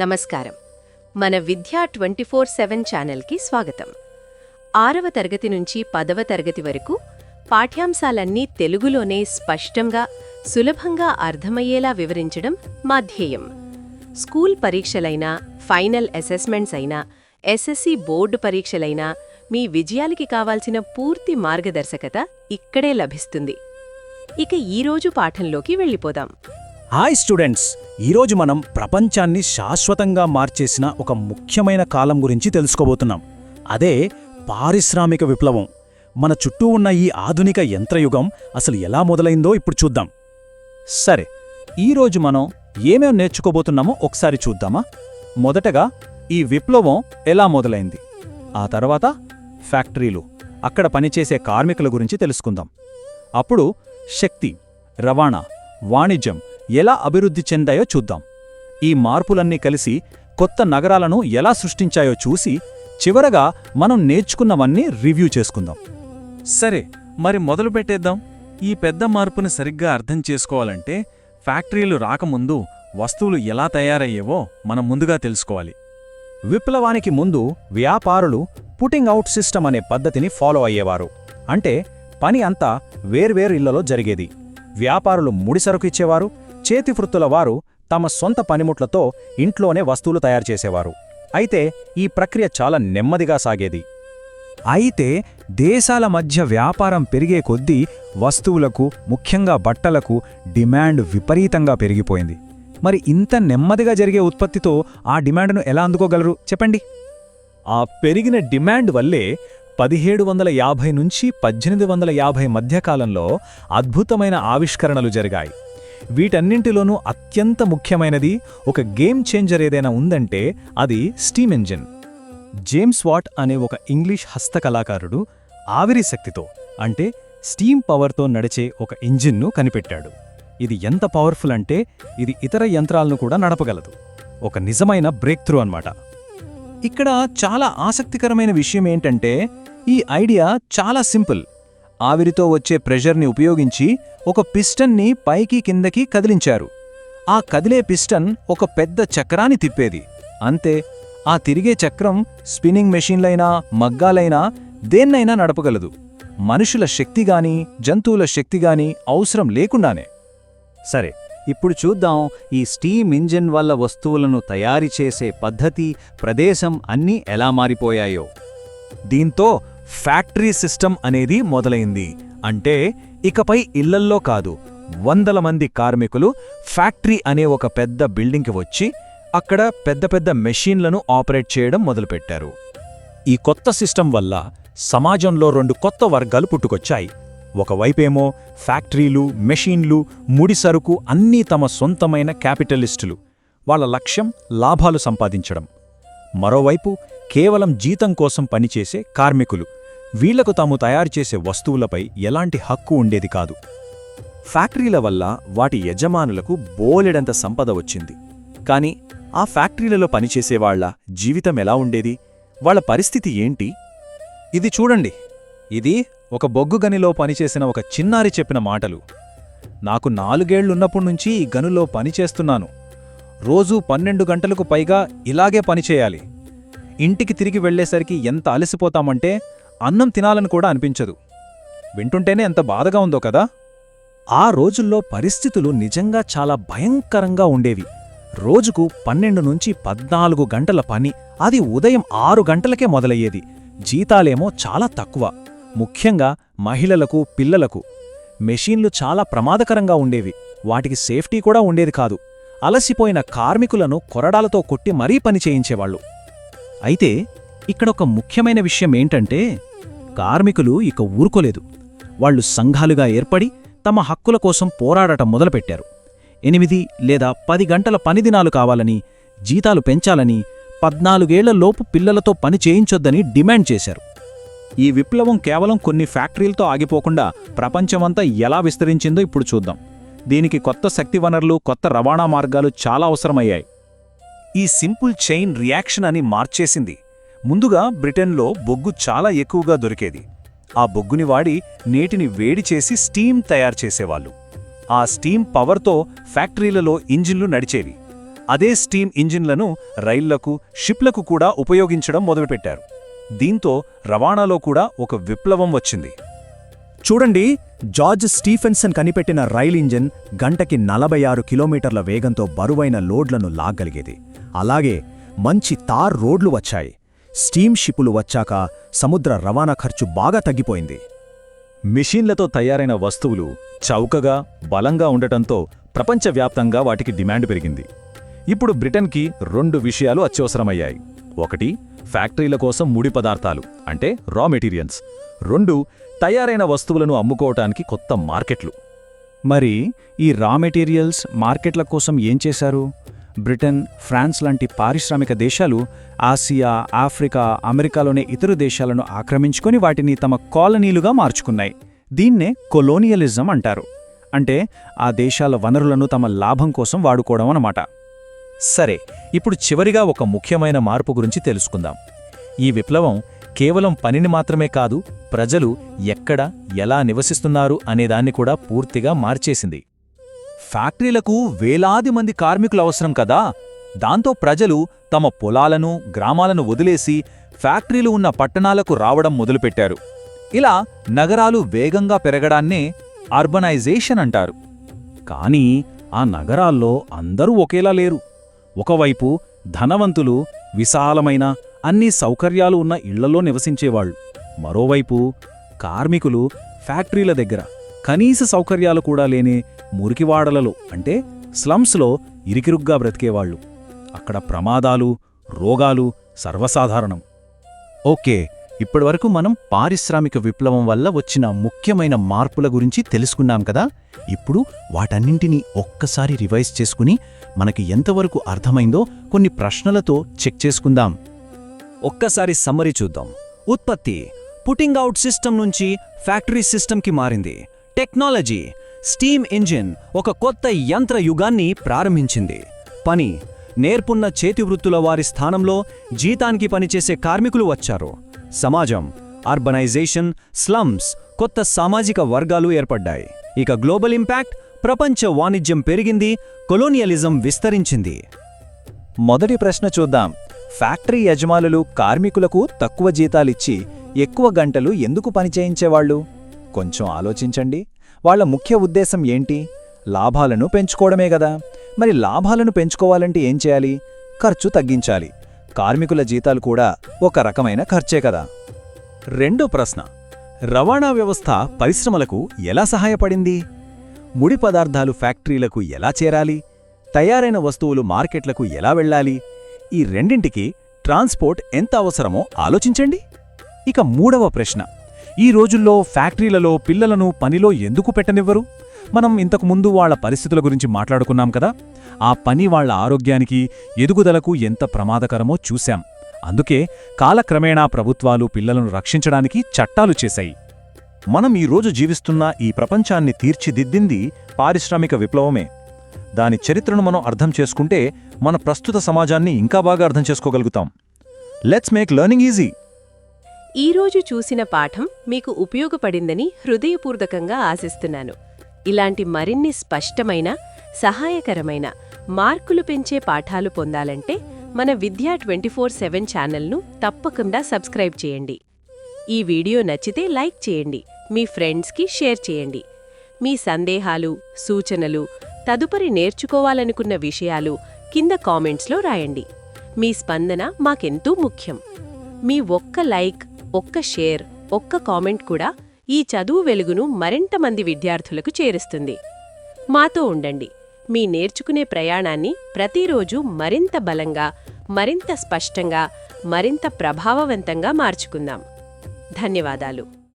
నమస్కారం. మన విద్యా 24/7 ఛానల్కి స్వాగతం. 6వ తరగతి నుంచి 10వ తరగతి వరకు పాఠ్యాంశాలన్నీ తెలుగులోనే స్పష్టంగా, సులభంగా అర్థమయ్యేలా వివరించడం మా ధ్యేయం. స్కూల్ పరీక్షలైనా, ఫైనల్ అసెస్మెంట్స్ అయినా, ఎస్ఎస్సి బోర్డు పరీక్షలైనా మీ విజయాలకి కావాల్సిన పూర్తి మార్గదర్శకత ఇక్కడే లభిస్తుంది. ఇక ఈరోజు పాఠంలోకి వెళ్ళిపోదాం. హాయ్ స్టూడెంట్స్, ఈరోజు మనం ప్రపంచాన్ని శాశ్వతంగా మార్చేసిన ఒక ముఖ్యమైన కాలం గురించి తెలుసుకోబోతున్నాం. అదే పారిశ్రామిక విప్లవం. మన చుట్టూ ఉన్న ఈ ఆధునిక యంత్రయుగం అసలు ఎలా మొదలైందో ఇప్పుడు చూద్దాం. సరే, ఈరోజు మనం ఏమేం నేర్చుకోబోతున్నామో ఒకసారి చూద్దామా? మొదటగా ఈ విప్లవం ఎలా మొదలైంది, ఆ తర్వాత ఫ్యాక్టరీలు, అక్కడ పనిచేసే కార్మికుల గురించి తెలుసుకుందాం. అప్పుడు శక్తి, రవాణా, వాణిజ్యం ఎలా అభివృద్ధి చెందాయో చూద్దాం. ఈ మార్పులన్నీ కలిసి కొత్త నగరాలను ఎలా సృష్టించాయో చూసి చివరగా మనం నేర్చుకున్నవన్నీ రివ్యూ చేసుకుందాం. సరే, మరి మొదలుపెట్టేద్దాం. ఈ పెద్ద మార్పుని సరిగ్గా అర్థం చేసుకోవాలంటే ఫ్యాక్టరీలు రాకముందు వస్తువులు ఎలా తయారయ్యేవో మనం ముందుగా తెలుసుకోవాలి. విప్లవానికి ముందు వ్యాపారులు పుటింగ్ అవుట్ సిస్టమ్ అనే పద్ధతిని ఫాలో అయ్యేవారు. అంటే పని అంతా వేర్వేరు ఇళ్లలో జరిగేది. వ్యాపారులు ముడిసరుకు ఇచ్చేవారు, చేతివృత్తుల వారు తమ సొంత పనిముట్లతో ఇంట్లోనే వస్తువులు తయారు చేసేవారు. అయితే ఈ ప్రక్రియ చాలా నెమ్మదిగా సాగేది. అయితే దేశాల మధ్య వ్యాపారం పెరిగే కొద్దీ వస్తువులకు, ముఖ్యంగా బట్టలకు డిమాండ్ విపరీతంగా పెరిగిపోయింది. మరి ఇంత నెమ్మదిగా జరిగే ఉత్పత్తితో ఆ డిమాండ్ను ఎలా అందుకోగలరు చెప్పండి? ఆ పెరిగిన డిమాండ్ వల్లే 1750 నుంచి 1850 మధ్యకాలంలో అద్భుతమైన ఆవిష్కరణలు జరిగాయి. వీటన్నింటిలోనూ అత్యంత ముఖ్యమైనది, ఒక గేమ్ చేంజర్ ఏదైనా ఉందంటే అది స్టీమ్ ఇంజిన్. జేమ్స్ వాట్ అనే ఒక ఇంగ్లీష్ హస్తకళాకారుడు ఆవిరి శక్తితో, అంటే స్టీమ్ పవర్తో నడిచే ఒక ఇంజిన్ను కనిపెట్టాడు. ఇది ఎంత పవర్ఫుల్ అంటే ఇది ఇతర యంత్రాలను కూడా నడపగలదు. ఒక నిజమైన బ్రేక్ త్రూ అన్నమాట. ఇక్కడ చాలా ఆసక్తికరమైన విషయం ఏంటంటే ఈ ఐడియా చాలా సింపుల్. ఆవిరితో వచ్చే ప్రెషర్ని ఉపయోగించి ఒక పిస్టన్ని పైకి కిందకి కదిలించారు. ఆ కదిలే పిస్టన్ ఒక పెద్ద చక్రాన్ని తిప్పేది. అంతే, ఆ తిరిగే చక్రం స్పిన్నింగ్ మెషీన్లైనా, మగ్గాలైనా దేన్నైనా నడపగలదు. మనుషుల శక్తిగాని, జంతువుల శక్తిగాని అవసరం లేకుండానే. సరే, ఇప్పుడు చూద్దాం ఈ స్టీమ్ ఇంజిన్ వల్ల వస్తువులను తయారు చేసే పద్ధతి, ప్రదేశం అన్నీ ఎలా మారిపోయాయో. దీంతో ఫ్యాక్టరీ సిస్టమ్ అనేది మొదలైంది. అంటే ఇకపై ఇళ్లల్లో కాదు, వందల మంది కార్మికులు ఫ్యాక్టరీ అనే ఒక పెద్ద బిల్డింగ్కి వచ్చి అక్కడ పెద్ద పెద్ద మెషీన్లను ఆపరేట్ చేయడం మొదలుపెట్టారు. ఈ కొత్త సిస్టమ్ వల్ల సమాజంలో 2 కొత్త వర్గాలు పుట్టుకొచ్చాయి. ఒకవైపేమో ఫ్యాక్టరీలు, మెషీన్లు, ముడిసరుకు అన్నీ తమ సొంతమైన క్యాపిటలిస్టులు, వాళ్ళ లక్ష్యం లాభాలు సంపాదించడం. మరోవైపు కేవలం జీతం కోసం పనిచేసే కార్మికులు, వీళ్లకు తాము తయారుచేసే వస్తువులపై ఎలాంటి హక్కు ఉండేది కాదు. ఫ్యాక్టరీల వల్ల వాటి యజమానులకు బోలెడంత సంపద వచ్చింది. కాని ఆ ఫ్యాక్టరీలలో పనిచేసేవాళ్ల జీవితం ఎలా ఉండేది, వాళ్ల పరిస్థితి ఏంటి? ఇది చూడండి. ఇది ఒక బొగ్గు గనిలో పనిచేసిన ఒక చిన్నారి చెప్పిన మాటలు. నాకు 4 ఏళ్లున్నప్పుడ్నుంచి ఈ గనులో పనిచేస్తున్నాను. రోజూ 12 గంటలకు పైగా ఇలాగే పనిచేయాలి. ఇంటికి తిరిగి వెళ్లేసరికి ఎంత అలసిపోతామంటే అన్నం తినాలని కూడా అనిపించదు. వింటుంటేనే ఎంత బాధగా ఉందో కదా. ఆ రోజుల్లో పరిస్థితులు నిజంగా చాలా భయంకరంగా ఉండేవి. రోజుకు 12 నుంచి 14 గంటల పని, అది ఉదయం 6 గంటలకే మొదలయ్యేది. జీతాలేమో చాలా తక్కువ, ముఖ్యంగా మహిళలకు, పిల్లలకు. మెషీన్లు చాలా ప్రమాదకరంగా ఉండేవి, వాటికి సేఫ్టీ కూడా ఉండేది కాదు. అలసిపోయిన కార్మికులను కొరడాలతో కొట్టి మరీ పని చేయించేవాళ్లు. అయితే ఇక్కడొక ముఖ్యమైన విషయం ఏంటంటే కార్మికులు ఇక ఊరుకోలేదు. వాళ్లు సంఘాలుగా ఏర్పడి తమ హక్కుల కోసం పోరాడటం మొదలుపెట్టారు. 8 లేదా 10 గంటల పనిదినాలు కావాలని, జీతాలు పెంచాలని, 14 ఏళ్లలోపు పిల్లలతో పని చేయించొద్దని డిమాండ్ చేశారు. ఈ విప్లవం కేవలం కొన్ని ఫ్యాక్టరీలతో ఆగిపోకుండా ప్రపంచమంతా ఎలా విస్తరించిందో ఇప్పుడు చూద్దాం. దీనికి కొత్త శక్తి వనరులు, కొత్త రవాణా మార్గాలు చాలా అవసరమయ్యాయి. ఈ సింపుల్ చైన్ రియాక్షన్ అని మార్చేసింది. ముందుగా బ్రిటన్లో బొగ్గు చాలా ఎక్కువగా దొరికేది. ఆ బొగ్గుని వాడి నీటిని వేడి చేసి స్టీమ్ తయారు చేసేవాళ్ళు. ఆ స్టీమ్ పవర్తో ఫ్యాక్టరీలలో ఇంజిన్లు నడిచేవి. అదే స్టీమ్ ఇంజిన్లను రైళ్లకు, షిప్లకు కూడా ఉపయోగించడం మొదలుపెట్టారు. దీంతో రవాణాలో కూడా ఒక విప్లవం వచ్చింది. చూడండి, జార్జ్ స్టీఫెన్సన్ కనిపెట్టిన రైల్ ఇంజిన్ గంటకి 46 కిలోమీటర్ల వేగంతో బరువైన లోడ్లను లాగ్గలిగేది. అలాగే మంచి తార్ రోడ్లు వచ్చాయి. స్టీమ్ షిప్పులు వచ్చాక సముద్ర రవాణా ఖర్చు బాగా తగ్గిపోయింది. మిషన్లతో తయారైన వస్తువులు చౌకగా, బలంగా ఉండటంతో ప్రపంచవ్యాప్తంగా వాటికి డిమాండ్ పెరిగింది. ఇప్పుడు బ్రిటన్కి 2 విషయాలు అత్యవసరమయ్యాయి. 1 ఫ్యాక్టరీల కోసం ముడి పదార్థాలు అంటే రా మెటీరియల్స్. 2 తయారైన వస్తువులను అమ్ముకోవటానికి కొత్త మార్కెట్లు. మరి ఈ రా మెటీరియల్స్ మార్కెట్ల కోసం ఏం చేశారు? బ్రిటన్, ఫ్రాన్స్ లాంటి పారిశ్రామిక దేశాలు ఆసియా, ఆఫ్రికా, అమెరికాలోని ఇతర దేశాలను ఆక్రమించుకొని వాటిని తమ కాలనీలుగా మార్చుకున్నాయి. దీన్నే కొలోనియలిజం అంటారు. అంటే ఆ దేశాల వనరులను తమ లాభం కోసం వాడుకోవడం అన్నమాట. సరే, ఇప్పుడు చివరిగా ఒక ముఖ్యమైన మార్పు గురించి తెలుసుకుందాం. ఈ విప్లవం కేవలం పనిని మాత్రమే కాదు, ప్రజలు ఎక్కడ, ఎలా నివసిస్తున్నారు అనేదాన్ని కూడా పూర్తిగా మార్చేసింది. ఫ్యాక్టరీలకు వేలాది మంది కార్మికులు అవసరం కదా. దాంతో ప్రజలు తమ పొలాలను, గ్రామాలను వదిలేసి ఫ్యాక్టరీలు ఉన్న పట్టణాలకు రావడం మొదలుపెట్టారు. ఇలా నగరాలు వేగంగా పెరగడాన్నే అర్బనైజేషన్ అంటారు. కానీ ఆ నగరాల్లో అందరూ ఒకేలా లేరు. ఒకవైపు ధనవంతులు విశాలమైన, అన్ని సౌకర్యాలు ఉన్న ఇళ్లలో నివసించేవాళ్లు. మరోవైపు కార్మికులు ఫ్యాక్టరీల దగ్గర కనీస సౌకర్యాలు కూడా లేని మురికివాడలలో అంటే స్లమ్స్లో ఇరికిరుగ్గా బ్రతికేవాళ్లు. అక్కడ ప్రమాదాలు, రోగాలు సర్వసాధారణం. ఓకే, ఇప్పటివరకు మనం పారిశ్రామిక విప్లవం వల్ల వచ్చిన ముఖ్యమైన మార్పుల గురించి తెలుసుకున్నాం కదా. ఇప్పుడు వాటన్నింటినీ ఒక్కసారి రివైజ్ చేసుకుని మనకి ఎంతవరకు అర్థమైందో కొన్ని ప్రశ్నలతో చెక్ చేసుకుందాం. ఒక్కసారి సమ్మరీ చూద్దాం. ఉత్పత్తి పుట్టింగ్ అవుట్ సిస్టమ్ నుంచి ఫ్యాక్టరీ సిస్టమ్కి మారింది. టెక్నాలజీ స్టీమ్ ఇంజిన్ ఒక కొత్త యంత్ర యుగాన్ని ప్రారంభించింది. పని నేర్పున్న చేతివృత్తుల వారి స్థానంలో జీతానికి పనిచేసే కార్మికులు వచ్చారు. సమాజం అర్బనైజేషన్, స్లమ్స్, కొత్త సామాజిక వర్గాలు ఏర్పడ్డాయి. ఇక గ్లోబల్ ఇంపాక్ట్ ప్రపంచ వాణిజ్యం పెరిగింది, కొలోనియలిజం విస్తరించింది. మొదటి ప్రశ్న చూద్దాం. ఫ్యాక్టరీ యజమానులు కార్మికులకు తక్కువ జీతాలిచ్చి ఎక్కువ గంటలు ఎందుకు పనిచేయించేవాళ్లు? కొంచెం ఆలోచించండి. వాళ్ల ముఖ్య ఉద్దేశం ఏంటి? లాభాలను పెంచుకోవడమే గదా. మరి లాభాలను పెంచుకోవాలంటే ఏం చేయాలి? ఖర్చు తగ్గించాలి. కార్మికుల జీతాలు కూడా ఒక రకమైన ఖర్చే కదా. రెండో ప్రశ్న, రవాణా వ్యవస్థ పరిశ్రమలకు ఎలా సహాయపడింది? ముడి పదార్థాలు ఫ్యాక్టరీలకు ఎలా చేరాలి? తయారైన వస్తువులు మార్కెట్లకు ఎలా వెళ్ళాలి? ఈ రెండింటికి ట్రాన్స్పోర్ట్ ఎంత అవసరమో ఆలోచించండి. ఇక మూడవ ప్రశ్న, ఈ రోజుల్లో ఫ్యాక్టరీలలో పిల్లలను పనిలో ఎందుకు పెట్టనివ్వరు? మనం ఇంతకుముందు వాళ్ల పరిస్థితుల గురించి మాట్లాడుకున్నాం కదా. ఆ పని వాళ్ల ఆరోగ్యానికి, ఎదుగుదలకు ఎంత ప్రమాదకరమో చూశాం. అందుకే కాలక్రమేణా ప్రభుత్వాలు పిల్లలను రక్షించడానికి చట్టాలు చేశాయి. మనం ఈరోజు జీవిస్తున్న ఈ ప్రపంచాన్ని తీర్చిదిద్దింది పారిశ్రామిక విప్లవమే. దాని చరిత్రను మనం అర్థం చేసుకుంటే మన ప్రస్తుత సమాజాన్ని ఇంకా బాగా అర్థం చేసుకోగలుగుతాం. Let's make learning easy. ఈరోజు చూసిన పాఠం మీకు ఉపయోగపడిందని హృదయపూర్వకంగా ఆశిస్తున్నాను. ఇలాంటి మరిన్ని స్పష్టమైన, సహాయకరమైన, మార్కులు పెంచే పాఠాలు పొందాలంటే మన విద్యా 24/7 ఛానల్ను తప్పకుండా సబ్స్క్రైబ్ చేయండి. ఈ వీడియో నచ్చితే లైక్ చేయండి, మీ ఫ్రెండ్స్కి షేర్ చేయండి. మీ సందేహాలు, సూచనలు, తదుపరి నేర్చుకోవాలనుకున్న విషయాలు కింద కామెంట్స్లో రాయండి. మీ స్పందన మాకెంతో ముఖ్యం. మీ ఒక్క లైక్, ఒక్క షేర్, ఒక్క కామెంట్ కూడా ఈ చదువు వెలుగును మరింత మంది విద్యార్థులకు చేరుస్తుంది. మాతో ఉండండి. మీ నేర్చుకునే ప్రయాణాన్ని ప్రతిరోజు మరింత బలంగా, మరింత స్పష్టంగా, మరింత ప్రభావవంతంగా మార్చుకుందాం. ధన్యవాదాలు.